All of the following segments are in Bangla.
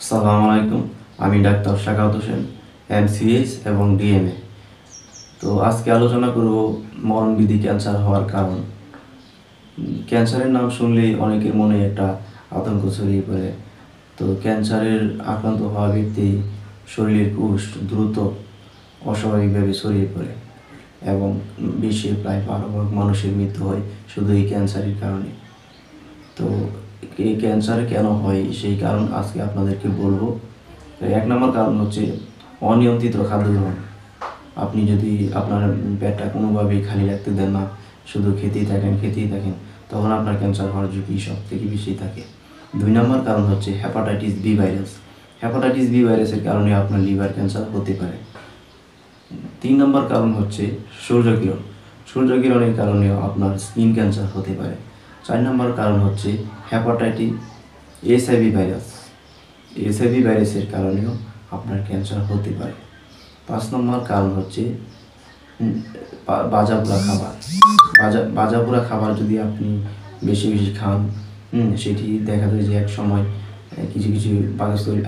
আসসালামু আলাইকুম। আমি ডাক্তার শাকাওয়াত হোসেন, এমসিএইচ এবং ডিএমএ। তো আজকে আলোচনা করব মরণবিধি ক্যান্সার হওয়ার কারণ। ক্যান্সারের নাম শুনলেই অনেকের মনে একটা আতঙ্ক ছড়িয়ে পড়ে। তো ক্যান্সারের আক্রান্ত হওয়া ব্যক্তি শরীরের কোষ দ্রুত অস্বাভাবিকভাবে ছড়িয়ে পড়ে এবং বিশ্বের প্রায় 12 ভাগ মানুষের মৃত্যু হয় শুধু এই ক্যান্সারের কারণে। তো এই ক্যান্সার কেন হয় সেই কারণ আজকে আপনাদেরকে বলবো। এক নম্বর কারণ হচ্ছে অনিয়ন্ত্রিত খাদ্য গ্রহণ। আপনি যদি আপনার পেটটা কোনোভাবেই খালি রাখতে দেন না, শুধু খেতেই থাকেন, তখন আপনার ক্যান্সার হওয়ার ঝুঁকি সব থেকে বেশি থাকে। 2 নম্বর কারণ হচ্ছে hepatitis B virus. Hepatitis B ভাইরাসের কারণে আপনার লিভার ক্যান্সার হতে পারে। 3 নম্বর কারণ হচ্ছে সূর্যকিরণ। সূর্যকিরণের কারণেও আপনার স্কিন ক্যান্সার হতে পারে। 4 নম্বর কারণ হচ্ছে হেপাটাইটিস এইচআইভি ভাইরাস। এইচআইভি ভাইরাসের কারণেও আপনার ক্যান্সার হতে পারে। 5 নম্বর কারণ হচ্ছে ভাজাপোড়া খাবার। ভাজাপোড়া খাবার যদি আপনি বেশি বেশি খান, সেটি দেখা যায় যে এক সময় কিছু কিছু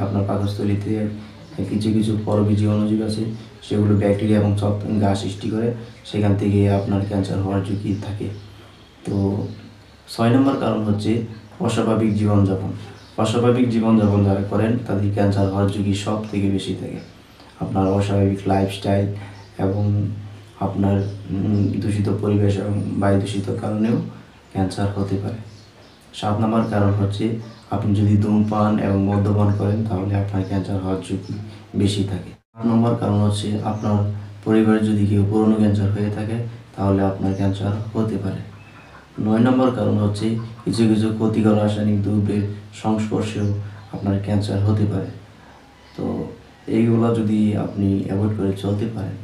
আপনার পাকস্থলীতে কিছু কিছু পরজীবী অণুজীব আছে, সেগুলো ব্যাকটেরিয়া এবং ঘা সৃষ্টি করে, সেখান থেকে আপনার ক্যান্সার হওয়ার ঝুঁকি থাকে। তো 6 নম্বর কারণ হচ্ছে অস্বাভাবিক জীবনযাপন। অস্বাভাবিক জীবনযাপন যারা করেন তাদের ক্যান্সার হওয়ার ঝুঁকি সব থেকে বেশি থাকে। আপনার অস্বাভাবিক লাইফস্টাইল এবং আপনার দূষিত পরিবেশ এবং বায়ু দূষিত কারণেও ক্যান্সার হতে পারে। 7 নম্বর কারণ হচ্ছে আপনি যদি ধূমপান এবং মদ্যপান করেন তাহলে আপনার ক্যান্সার হওয়ার ঝুঁকি বেশি থাকে। 8 নম্বর কারণ হচ্ছে আপনার পরিবারে যদি কেউ পুরনো ক্যান্সার হয়ে থাকে তাহলে আপনার ক্যান্সার হতে পারে। 9 নম্বর কারণ হচ্ছে কিছু কিছু ক্ষতিকর রাসায়নিক দ্রব্যের সংস্পর্শেও আপনার ক্যান্সার হতে পারে। তো এইগুলো যদি আপনি অ্যাভয়েড করে চলতে পারেন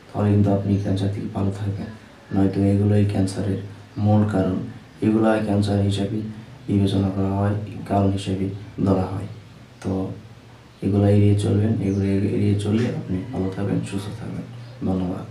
তাহলে কিন্তু আপনি ক্যান্সার থেকে ভালো থাকবেন। নয়তো এগুলোই ক্যান্সারের মূল কারণ। এগুলো ক্যান্সার হিসাবে বিবেচনা করা হয়, কারণ হিসেবে ধরা হয়। তো এগুলো এড়িয়ে চলবেন। এগুলো এড়িয়ে চললে আপনি ভালো থাকবেন, সুস্থ থাকবেন। ধন্যবাদ।